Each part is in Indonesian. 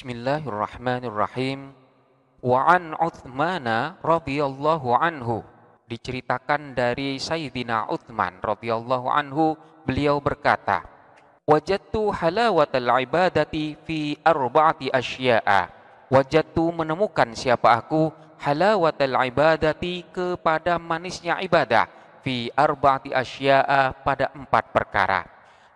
Bismillahirrahmanirrahim. Wa an Uthmana radhiyallahu anhu. Diceritakan dari Sayyidina Uthman radhiyallahu anhu, beliau berkata, wajadtu halawatal ibadati fi arba'ati asya'a. Wajadtu menemukan siapa aku, halawatal ibadati kepada manisnya ibadah, fi arba'ati asya'a pada 4 perkara.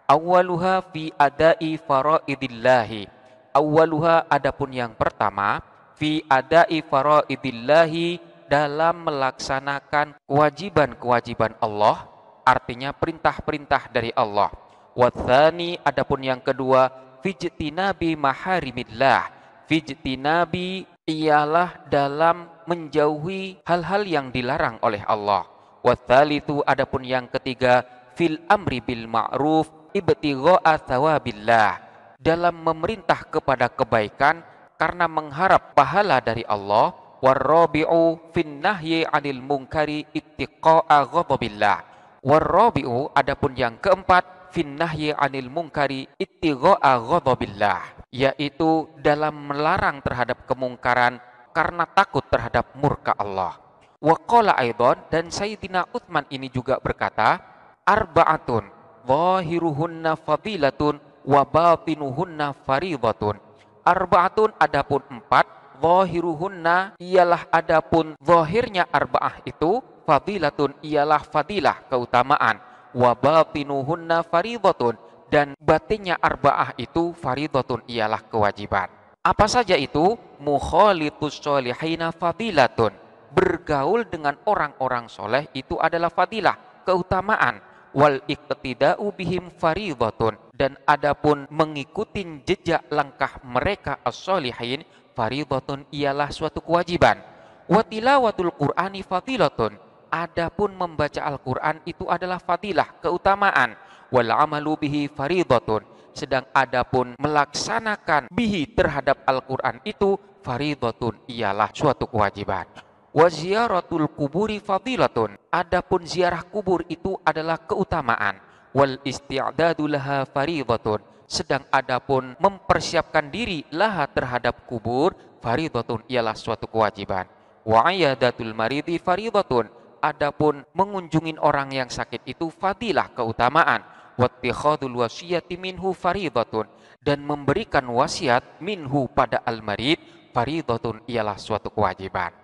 Awwaluha fi adai faraidillahi. Awwaluha adapun yang pertama, fi adai faraidillahi dalam melaksanakan kewajiban-kewajiban Allah, artinya perintah-perintah dari Allah. Watsani adapun yang kedua, fijtinabi maharimillah. Fijtinabi ialah dalam menjauhi hal-hal yang dilarang oleh Allah. Watsalitu adapun yang ketiga, fil amri bil ma'ruf ibtigha'a thawabillah, dalam memerintah kepada kebaikan karena mengharap pahala dari Allah. Warrabi'u fin nahyi 'anil munkari ittiqa'a ghadabillah. Warrabi'u adapun yang keempat, fin nahyi 'anil munkari ittiqa'a ghadabillah, yaitu dalam melarang terhadap kemungkaran karena takut terhadap murka Allah. Wa qala aidan, dan Sayyidina Utsman ini juga berkata, arba'atun zahiruhunna fadilatun wa batinuhunna faridatun. Arba'atun adapun 4, zahiruhunna ialah adapun zahirnya arba'ah itu, fadilatun ialah fadilah keutamaan, wa batinuhunna faridatun dan batinnya arba'ah itu faridatun ialah kewajiban. Apa saja itu? Mukhalitus sholihina fadilatun, bergaul dengan orang-orang soleh itu adalah fadilah, keutamaan. Wal iqtida'u bihim faridatun, dan adapun mengikuti jejak langkah mereka as-sholihin, faridatun ialah suatu kewajiban. Wa tilawatul qur'ani fadilatun, adapun membaca Al-Qur'an itu adalah fadilah, keutamaan. Wal amalu bihi faridatun, sedang adapun melaksanakan bihi terhadap Al-Qur'an itu faridatun ialah suatu kewajiban. Wa ziyaratul kuburi fadilatun, adapun ziarah kubur itu adalah keutamaan. Wal isti'dadu laha faridatun, sedang adapun mempersiapkan diri laha terhadap kubur, faridatun ialah suatu kewajiban. Wa ayadatul maridi faridatun, adapun mengunjungin orang yang sakit itu fadilah, keutamaan. Wattikhadul wasiyati minhu faridatun, dan memberikan wasiat minhu pada al-marid, faridatun ialah suatu kewajiban.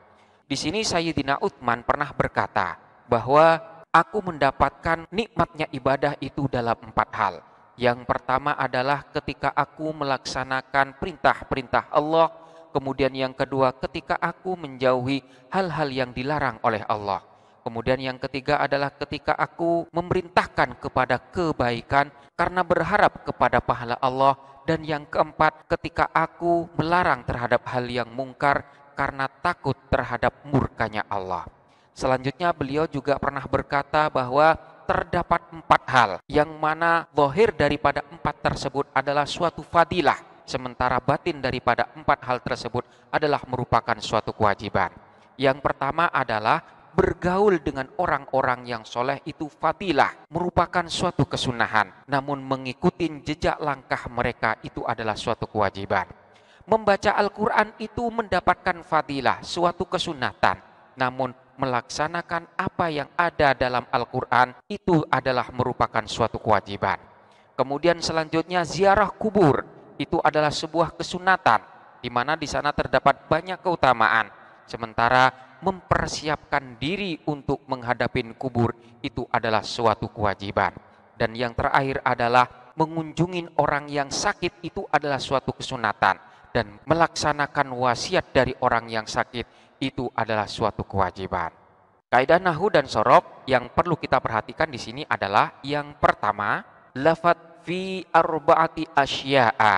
Di sini Sayyidina Utsman pernah berkata bahwa aku mendapatkan nikmatnya ibadah itu dalam 4 hal. Yang pertama adalah ketika aku melaksanakan perintah-perintah Allah. Kemudian yang kedua, ketika aku menjauhi hal-hal yang dilarang oleh Allah. Kemudian yang ketiga adalah ketika aku memerintahkan kepada kebaikan karena berharap kepada pahala Allah. Dan yang keempat, ketika aku melarang terhadap hal yang mungkar karena takut terhadap murkanya Allah. Selanjutnya beliau juga pernah berkata bahwa terdapat 4 hal yang mana zahir daripada 4 tersebut adalah suatu fadilah, sementara batin daripada 4 hal tersebut adalah merupakan suatu kewajiban. Yang pertama adalah bergaul dengan orang-orang yang soleh itu fadilah, merupakan suatu kesunahan, namun mengikuti jejak langkah mereka itu adalah suatu kewajiban. Membaca Al-Quran itu mendapatkan fadilah, suatu kesunatan. Namun melaksanakan apa yang ada dalam Al-Quran itu adalah merupakan suatu kewajiban. Kemudian selanjutnya ziarah kubur, itu adalah sebuah kesunatan, di mana di sana terdapat banyak keutamaan. Sementara mempersiapkan diri untuk menghadapi kubur itu adalah suatu kewajiban. Dan yang terakhir adalah mengunjungi orang yang sakit itu adalah suatu kesunatan. Dan melaksanakan wasiat dari orang yang sakit itu adalah suatu kewajiban. Kaidah nahwu dan shorof yang perlu kita perhatikan di sini adalah yang pertama, lafadz fi arba'ati asya'a.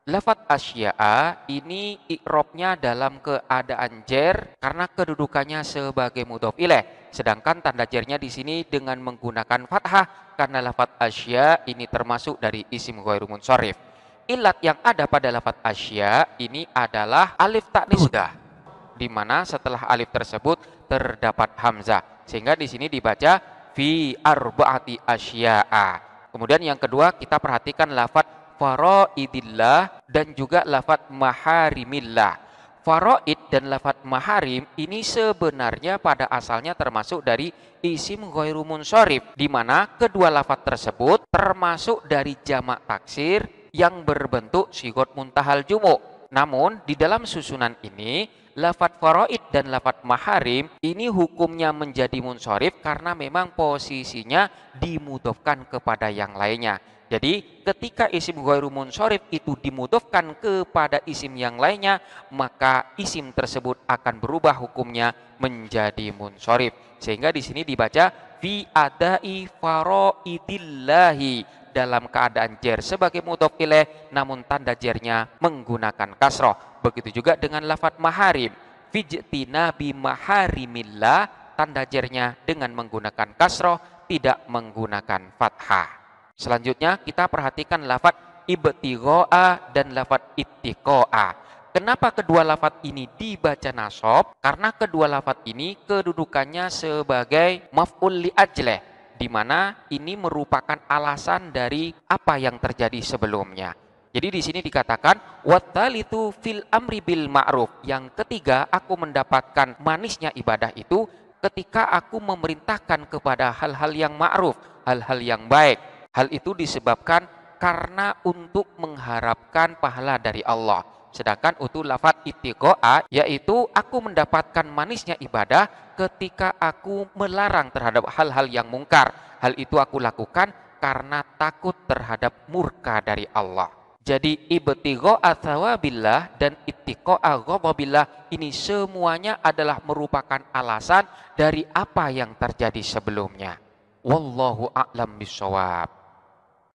Lafadz asya'a ini i'robnya dalam keadaan jer karena kedudukannya sebagai mudhof ilaih. Sedangkan tanda jernya di sini dengan menggunakan fathah karena lafadz asya ini termasuk dari isim ghairu munsharif. Ilat yang ada pada lafadz asya ini adalah alif ta'nis, di mana setelah alif tersebut terdapat hamzah, sehingga di sini dibaca fi arba'ati asya'a. Kemudian yang kedua kita perhatikan lafadz faraidillah dan juga lafadz maharimillah. Faraid dan lafadz maharim ini sebenarnya pada asalnya termasuk dari isim ghairu munsharif, di mana kedua lafadz tersebut termasuk dari jamak taksir yang berbentuk sigot muntahal jumu. Namun di dalam susunan ini lafadz faraid dan lafadz maharim ini hukumnya menjadi munsharif karena memang posisinya dimudhofkan kepada yang lainnya. Jadi ketika isim ghairu munsharif itu dimudhofkan kepada isim yang lainnya, maka isim tersebut akan berubah hukumnya menjadi munsharif. Sehingga di sini dibaca fi adai faraidillahi dalam keadaan jer sebagai mudhof ilaih, namun tanda jernya menggunakan kasroh. Begitu juga dengan lafadz maharim, fijtina bi maharimillah, tanda jernya dengan menggunakan kasroh, tidak menggunakan fathah. Selanjutnya kita perhatikan lafadz ibtigha'a dan lafadz ittiqa'a. Kenapa kedua lafadz ini dibaca nasab? Karena kedua lafadz ini kedudukannya sebagai maf'ul li ajlih, di mana ini merupakan alasan dari apa yang terjadi sebelumnya. Jadi di sini dikatakan wattalitu fil amri bil ma'ruf. Yang ketiga, aku mendapatkan manisnya ibadah itu ketika aku memerintahkan kepada hal-hal yang ma'ruf, hal-hal yang baik. Hal itu disebabkan karena untuk mengharapkan pahala dari Allah. Sedangkan untuk lafadz ittiqa'a yaitu aku mendapatkan manisnya ibadah ketika aku melarang terhadap hal-hal yang mungkar. Hal itu aku lakukan karena takut terhadap murka dari Allah. Jadi ibtigha'a tsawabillah dan ittiqa'a ghadabillah ini semuanya adalah merupakan alasan dari apa yang terjadi sebelumnya. Wallahu a'lam bishawab.